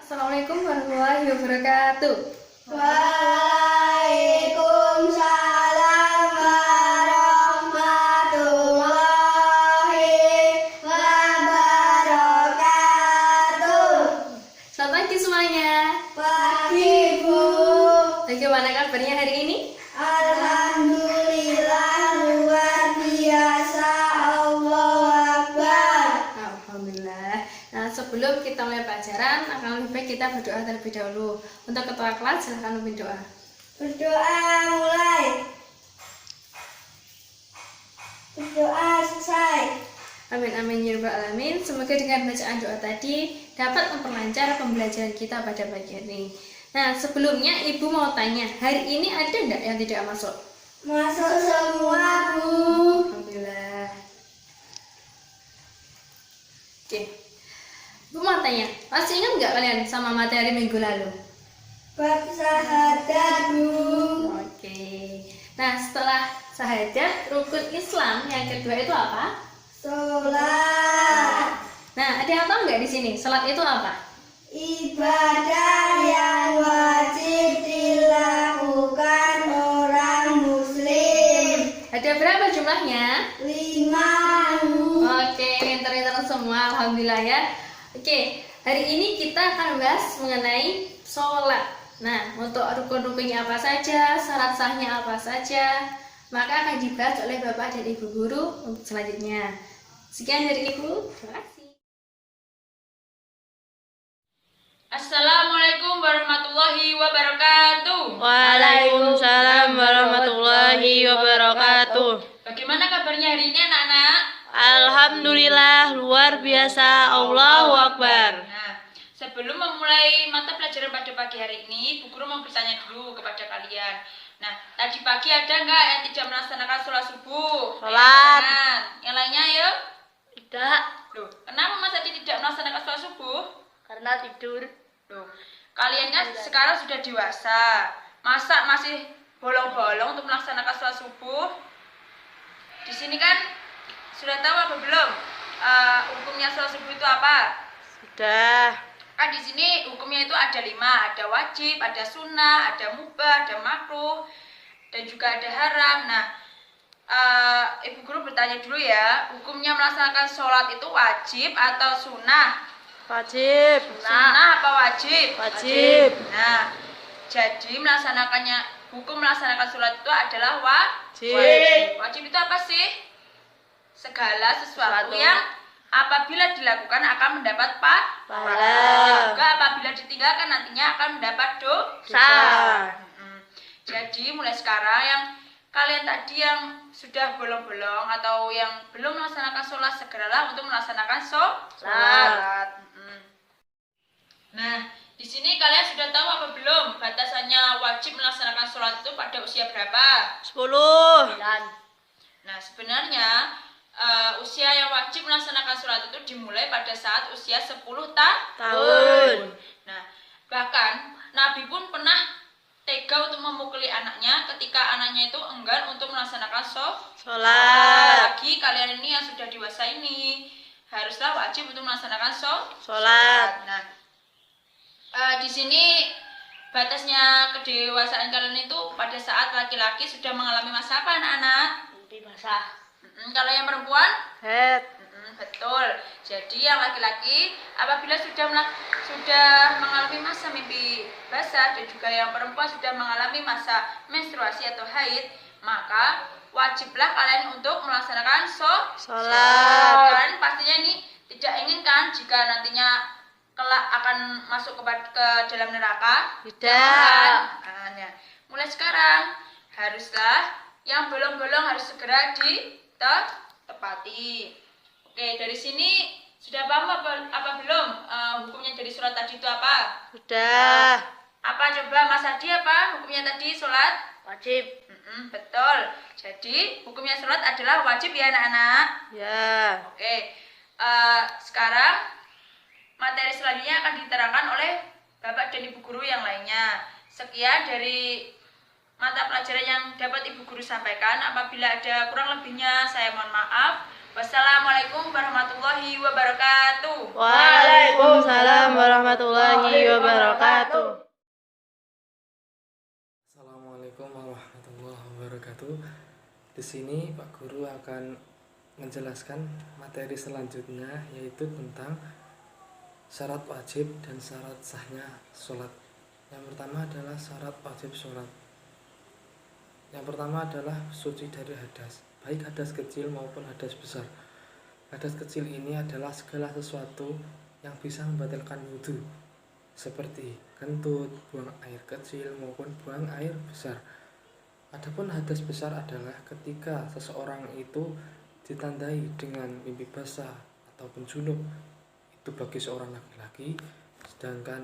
Assalamualaikum warahmatullahi wabarakatuh. Waalaikumsalam warahmatullahi wabarakatuh. Selamat pagi semuanya. Pagi, Bu. Bagaimana kabarnya hari ini? Alhamdulillah luar biasa. Allahu Akbar. Alhamdulillah. Nah, sebelum kita mulai pelajaran, akan lebih baik kita berdoa terlebih dahulu. Untuk ketua kelas, silahkan memimpin doa. Berdoa mulai. Berdoa selesai. Amin amin ya rabbal alamin. Semoga dengan bacaan doa tadi dapat memperlancar pembelajaran kita pada pagi ini. Nah, sebelumnya Ibu mau tanya, hari ini ada enggak yang tidak masuk? Masuk semua, Bu. Alhamdulillah. Oke. Ibu mau tanya, masih ingat nggak kalian sama materi minggu lalu? Bab syahadat, Bu. Oke. Nah, setelah syahadat, rukun Islam yang kedua itu apa? Sholat. Nah, ada yang tahu nggak di sini? Salat itu apa? Ibadah yang wajib dilakukan orang muslim. Ada berapa jumlahnya? 5, Bu. Oke, pintar-pintar semua, alhamdulillah ya. Oke, hari ini kita akan bahas mengenai sholat. Nah, untuk rukun-rukunnya apa saja, syarat sahnya apa saja, maka akan dibahas oleh Bapak dan Ibu Guru untuk selanjutnya. Sekian dari Ibu, terima kasih. Assalamualaikum warahmatullahi wabarakatuh. Waalaikumsalam warahmatullahi wabarakatuh. Bagaimana kabarnya hari ini anak-anak? Alhamdulillah luar biasa. Allahu Akbar. Nah, sebelum memulai mata pelajaran pada pagi hari ini, Bu Guru mau bertanya dulu kepada kalian. Nah, tadi pagi ada nggak yang tidak melaksanakan sholat subuh? Sholat. Yang lainnya yuk? Tidak, Loh, kenapa Mas Adi tidak melaksanakan sholat subuh? karena tidur. Loh, kalian kan sekarang sudah dewasa. Masa masih bolong-bolong untuk melaksanakan sholat subuh? Di sini kan sudah tahu apa belum? Hukumnya sholat subuh itu apa? Sudah. Kan di sini hukumnya itu ada 5, ada wajib, ada sunnah, ada mubah, ada makruh, dan juga ada haram. Nah, Ibu Guru bertanya dulu ya, hukumnya melaksanakan sholat itu wajib atau sunnah? Wajib. Sunnah apa wajib? Wajib. Nah, jadi hukum melaksanakan sholat itu adalah Wajib. Wajib itu apa sih? Segala sesuatu Sesuatu. yang apabila dilakukan akan mendapat Pahala. dan juga apabila ditinggalkan nantinya akan mendapat dosa. Jadi mulai sekarang yang kalian tadi yang sudah bolong-bolong atau yang belum melaksanakan sholat, segeralah untuk melaksanakan sholat. Nah, di sini kalian sudah tahu apa belum batasannya wajib melaksanakan sholat itu pada usia berapa? 10. Nah, sebenarnya usia yang wajib melaksanakan sholat itu dimulai pada saat usia 10 tahun. Nah, bahkan Nabi pun pernah tega untuk memukuli anaknya ketika anaknya itu enggan untuk melaksanakan Sholat. Apalagi kalian ini yang sudah dewasa ini haruslah wajib untuk melaksanakan Sholat. Nah, di sini batasnya kedewasaan kalian itu pada saat laki-laki sudah mengalami masa apa anak-anak? Mimpi basah. Kalau yang perempuan? Head. Betul. Jadi yang laki-laki apabila sudah mengalami masa mimpi basah dan juga yang perempuan sudah mengalami masa menstruasi atau haid, maka wajiblah kalian untuk melaksanakan Sholat. Kalian pastinya ini tidak inginkan jika nantinya kelak akan masuk ke dalam neraka? Tidak. Makanya mulai sekarang haruslah yang bolong-bolong harus segera ditepati. Oke, dari sini sudah paham apa belum hukumnya dari sholat tadi itu apa? Sudah. Apa coba Mas Adi apa hukumnya tadi sholat? Wajib. Betul. Jadi hukumnya sholat adalah wajib ya anak-anak. Ya. Oke. Sekarang materi selanjutnya akan diterangkan oleh Bapak dan Ibu Guru yang lainnya. Sekian dari mata pelajaran yang dapat Ibu Guru sampaikan. Apabila ada kurang lebihnya, saya mohon maaf. Wassalamualaikum warahmatullahi wabarakatuh. Waalaikumsalam warahmatullahi wabarakatuh. Assalamualaikum warahmatullahi wabarakatuh. Di sini Pak Guru akan menjelaskan materi selanjutnya, yaitu tentang syarat wajib dan syarat sahnya sholat. Yang pertama adalah syarat wajib sholat. Yang pertama adalah suci dari hadas, baik hadas kecil maupun hadas besar. Hadas kecil ini adalah segala sesuatu yang bisa membatalkan wudhu, seperti kentut, buang air kecil maupun buang air besar. Adapun hadas besar adalah ketika seseorang itu ditandai dengan mimpi basah ataupun junub, itu bagi seorang laki-laki, sedangkan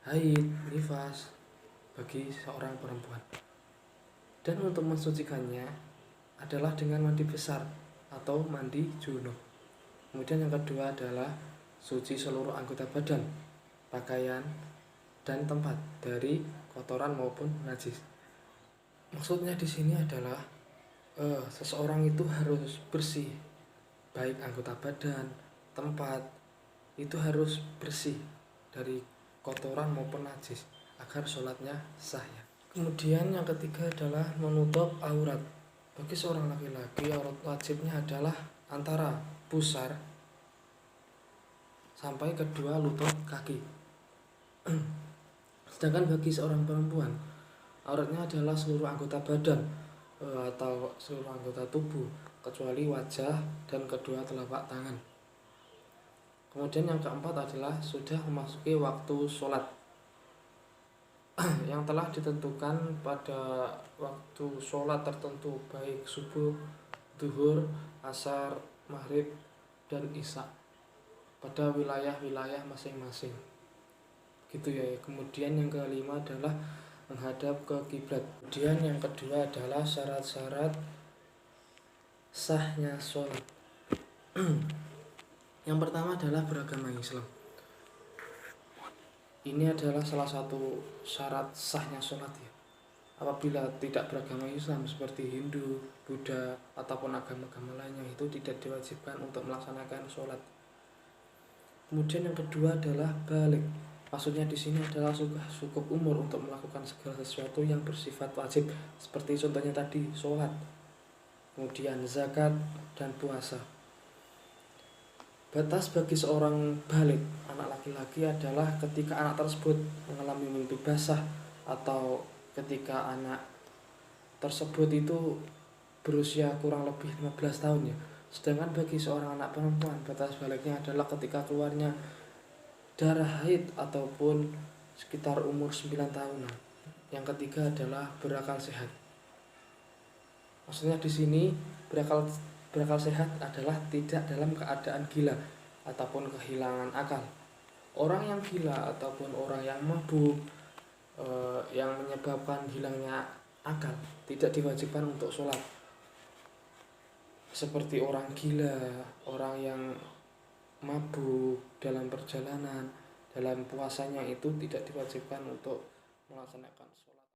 haid, nifas bagi seorang perempuan. Dan untuk mensucikannya adalah dengan mandi besar atau mandi junub. Kemudian yang kedua adalah suci seluruh anggota badan, pakaian, dan tempat dari kotoran maupun najis. Maksudnya di sini adalah seseorang itu harus bersih, baik anggota badan, tempat, itu harus bersih dari kotoran maupun najis agar sholatnya sah ya. Kemudian yang ketiga adalah menutup aurat. Bagi seorang laki-laki, aurat wajibnya adalah antara pusar sampai kedua lutut kaki. Sedangkan bagi seorang perempuan, auratnya adalah seluruh anggota badan atau seluruh anggota tubuh kecuali wajah dan kedua telapak tangan. Kemudian yang keempat adalah sudah memasuki waktu sholat yang telah ditentukan pada waktu sholat tertentu, baik subuh, duhur, asar, maghrib, dan isya pada wilayah-wilayah masing-masing gitu ya. Kemudian yang kelima adalah menghadap ke kiblat. Kemudian yang kedua adalah syarat-syarat sahnya sholat. Yang pertama adalah beragama Islam. Ini adalah salah satu syarat sahnya sholat ya. Apabila tidak beragama Islam seperti Hindu, Buddha, ataupun agama-agama lainnya, itu tidak diwajibkan untuk melaksanakan sholat. Kemudian yang kedua adalah balik. Maksudnya di sini adalah cukup umur untuk melakukan segala sesuatu yang bersifat wajib, seperti contohnya tadi sholat, kemudian zakat dan puasa. Batas bagi seorang balik anak laki-laki adalah ketika anak tersebut mengalami mimpi basah atau ketika anak tersebut itu berusia kurang lebih 15 tahun ya. Sedangkan bagi seorang anak perempuan, batas baliknya adalah ketika keluarnya darah haid ataupun sekitar umur 9 tahunan. Yang ketiga adalah berakal sehat. Maksudnya di sini berakal sehat adalah tidak dalam keadaan gila ataupun kehilangan akal. Orang yang gila ataupun orang yang mabuk yang menyebabkan hilangnya akal tidak diwajibkan untuk sholat. Seperti orang gila, orang yang mabuk dalam perjalanan, dalam puasanya itu tidak diwajibkan untuk melaksanakan sholat.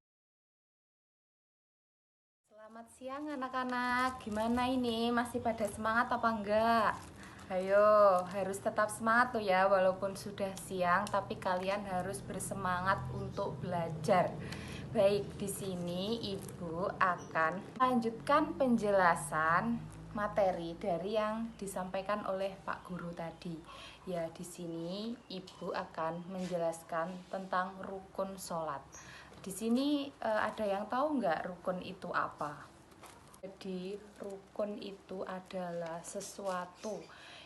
Selamat siang anak-anak, gimana ini? Masih pada semangat apa enggak? Ayo, harus tetap semangat tuh ya, walaupun sudah siang, tapi kalian harus bersemangat untuk belajar. Baik, di sini Ibu akan lanjutkan penjelasan materi dari yang disampaikan oleh Pak Guru tadi. Ya, di sini Ibu akan menjelaskan tentang rukun sholat. Di sini ada yang tahu nggak rukun itu apa? Jadi rukun itu adalah sesuatu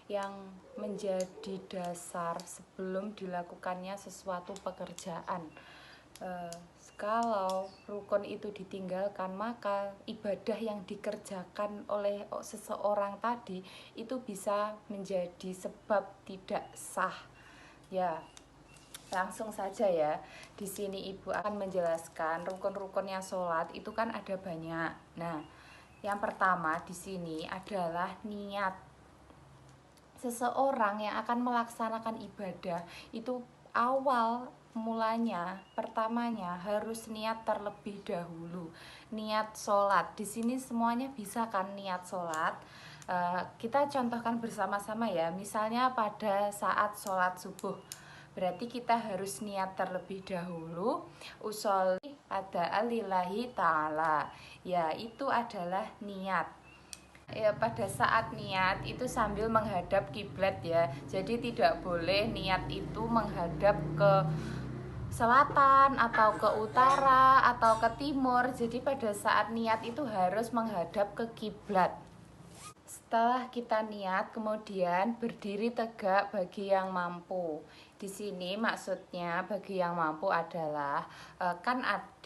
yang menjadi dasar sebelum dilakukannya sesuatu pekerjaan. Kalau rukun itu ditinggalkan, maka ibadah yang dikerjakan oleh seseorang tadi itu bisa menjadi sebab tidak sah. Ya, langsung saja ya. Di sini Ibu akan menjelaskan rukun-rukunnya sholat itu kan ada banyak. Nah, yang pertama di sini adalah niat. Seseorang yang akan melaksanakan ibadah itu awal pertamanya harus niat terlebih dahulu. Niat sholat. Di sini semuanya bisa kan niat sholat. Kita contohkan bersama-sama ya. Misalnya pada saat sholat subuh. Berarti kita harus niat terlebih dahulu. Usolli ada lillahi ta'ala. Ya, itu adalah niat. Ya, pada saat niat itu sambil menghadap kiblat ya. Jadi tidak boleh niat itu menghadap ke selatan atau ke utara atau ke timur. Jadi pada saat niat itu harus menghadap ke kiblat. Setelah kita niat, kemudian berdiri tegak bagi yang mampu. Di sini maksudnya bagi yang mampu adalah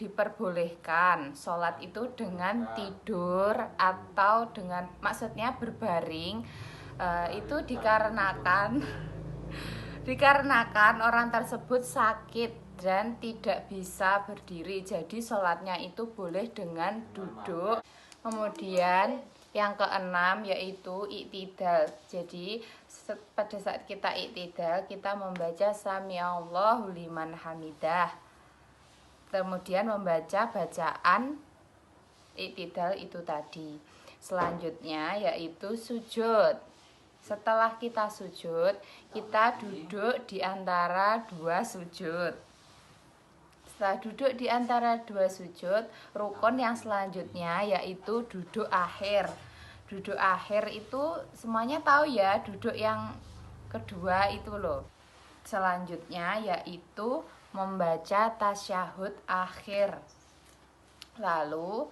diperbolehkan sholat itu dengan tidur atau dengan maksudnya berbaring. Itu dikarenakan orang tersebut sakit dan tidak bisa berdiri. Jadi sholatnya itu boleh dengan duduk. Kemudian yang keenam yaitu iktidal. Jadi pada saat kita iktidal, kita membaca Sami'allahu liman hamidah. Kemudian membaca bacaan iktidal itu tadi. Selanjutnya yaitu sujud. Setelah kita sujud, kita duduk di antara dua sujud. Setelah duduk di antara dua sujud, rukun yang selanjutnya yaitu duduk akhir. Duduk akhir itu semuanya tahu ya, duduk yang kedua itu loh. Selanjutnya yaitu membaca tasyahud akhir. Lalu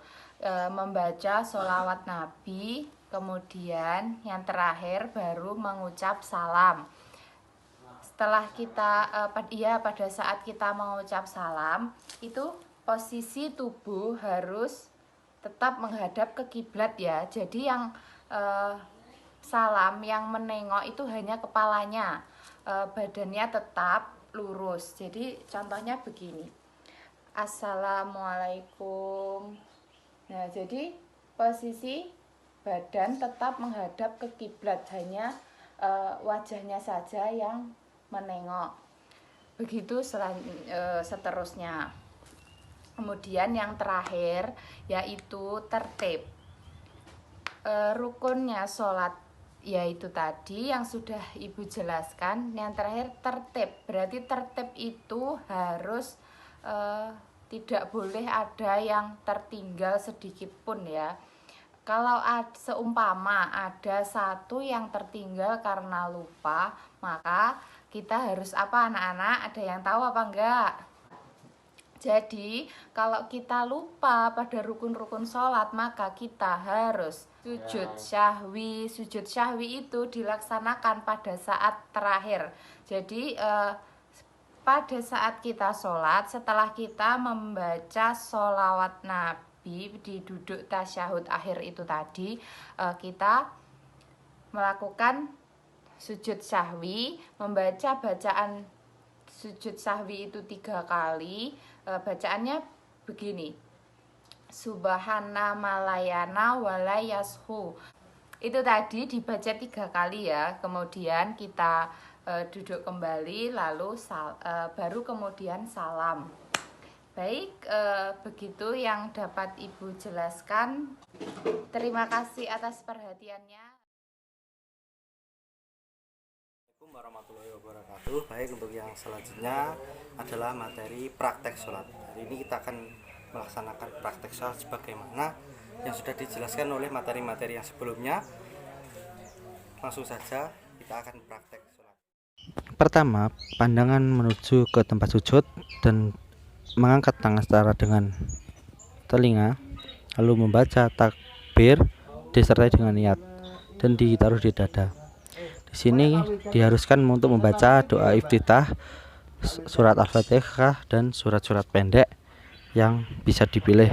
membaca sholawat Nabi, kemudian yang terakhir baru mengucap salam. Setelah kita pada saat kita mengucap salam itu posisi tubuh harus tetap menghadap ke kiblat ya. Jadi yang salam yang menengok itu hanya kepalanya, badannya tetap lurus. Jadi contohnya begini, Assalamualaikum. Nah, jadi posisi badan tetap menghadap ke kiblat, hanya wajahnya saja yang menengok. Begitu seterusnya. Kemudian yang terakhir yaitu tertib. Rukunnya sholat yaitu tadi yang sudah Ibu jelaskan. Yang terakhir tertib. Berarti tertib itu harus tidak boleh ada yang tertinggal sedikit pun ya. Kalau seumpama ada satu yang tertinggal karena lupa, maka kita harus apa anak-anak? Ada yang tahu apa enggak? Jadi kalau kita lupa pada rukun-rukun sholat, maka kita harus sujud syahwi. Sujud syahwi itu dilaksanakan pada saat terakhir. Jadi pada saat kita sholat, setelah kita membaca sholawat Nabi di duduk tasyahud akhir itu tadi, kita melakukan sujud syahwi, membaca bacaan sujud syahwi itu 3 kali. Bacaannya begini, Subhana malayana walayashu. Itu tadi dibaca 3 kali ya. Kemudian kita duduk kembali, lalu baru kemudian salam. Baik, begitu yang dapat Ibu jelaskan. Terima kasih atas perhatiannya. Assalamualaikum warahmatullahi wabarakatuh. Baik, untuk yang selanjutnya adalah materi praktek sholat. Hari ini kita akan melaksanakan praktek sholat sebagaimana yang sudah dijelaskan oleh materi-materi yang sebelumnya. Langsung saja kita akan praktek sholat. Pertama, pandangan menuju ke tempat sujud dan mengangkat tangan setara dengan telinga, lalu membaca takbir disertai dengan niat dan ditaruh di dada. Di sini diharuskan untuk membaca doa iftitah, surat Al-Fatihah dan surat-surat pendek yang bisa dipilih.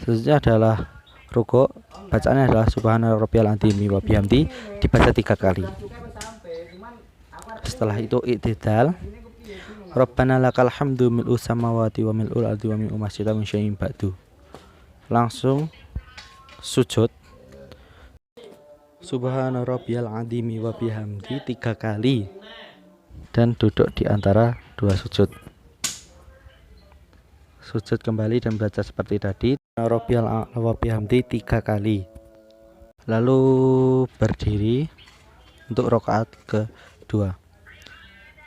Selanjutnya adalah rukuk. Bacaannya adalah Subhana rabbiyal azimi wa bihamdi, dibaca 3 kali. Setelah itu iktidal. Rabbana lakal hamdu mil'u samawati wa mil'ul ardi wa mil'u ma syi'ta min syai'in ba'du. Langsung sujud. Subhana rabbiyal azimi wa bihamdi 3 kali dan duduk di antara 2 sujud. sujud kembali dan baca seperti tadi. Rabbiyal a'la wa bihamdi 3 kali. Lalu berdiri untuk rakaat kedua.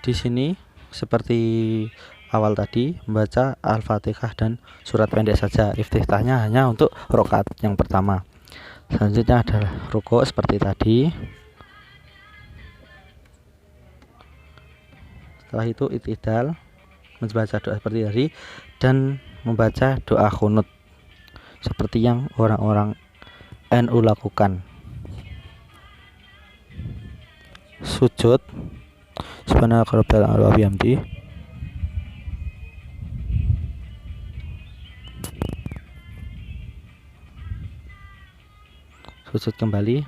Di sini seperti awal tadi membaca Al-Fatihah dan surat pendek saja. Iftitahnya hanya untuk rakaat yang pertama. Selanjutnya adalah rukuk seperti tadi. Setelah itu i'tidal, membaca doa seperti tadi dan membaca doa qunut seperti yang orang-orang NU lakukan. Sujud subhanaka rabbil a'la wa bihamdi. Sujud kembali,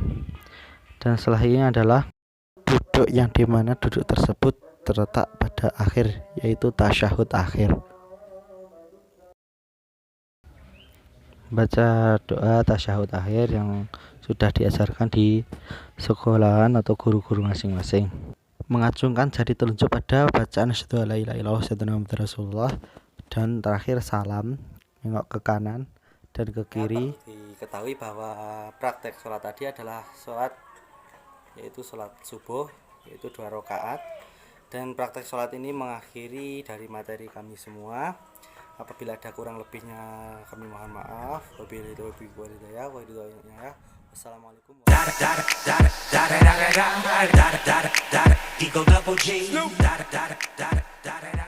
dan setelah ini adalah duduk yang dimana duduk tersebut terletak pada akhir, yaitu tasyahud akhir. Baca doa tasyahud akhir yang sudah diajarkan di sekolahan atau guru-guru masing-masing. Mengacungkan jari telunjuk pada bacaan asyhadu alla ilaha illallah wa asyhadu anna muhammadar rasulullah, dan terakhir salam, nengok ke kanan dan ke kiri. Diketahui bahwa praktek sholat tadi adalah sholat, yaitu sholat subuh, yaitu 2 rakaat, dan praktek sholat ini mengakhiri dari materi kami semua. Apabila ada kurang lebihnya kami mohon maaf. Wabillahi taufiq wal hidayah. Wassalamualaikum warahmatullahi wabarakatuh.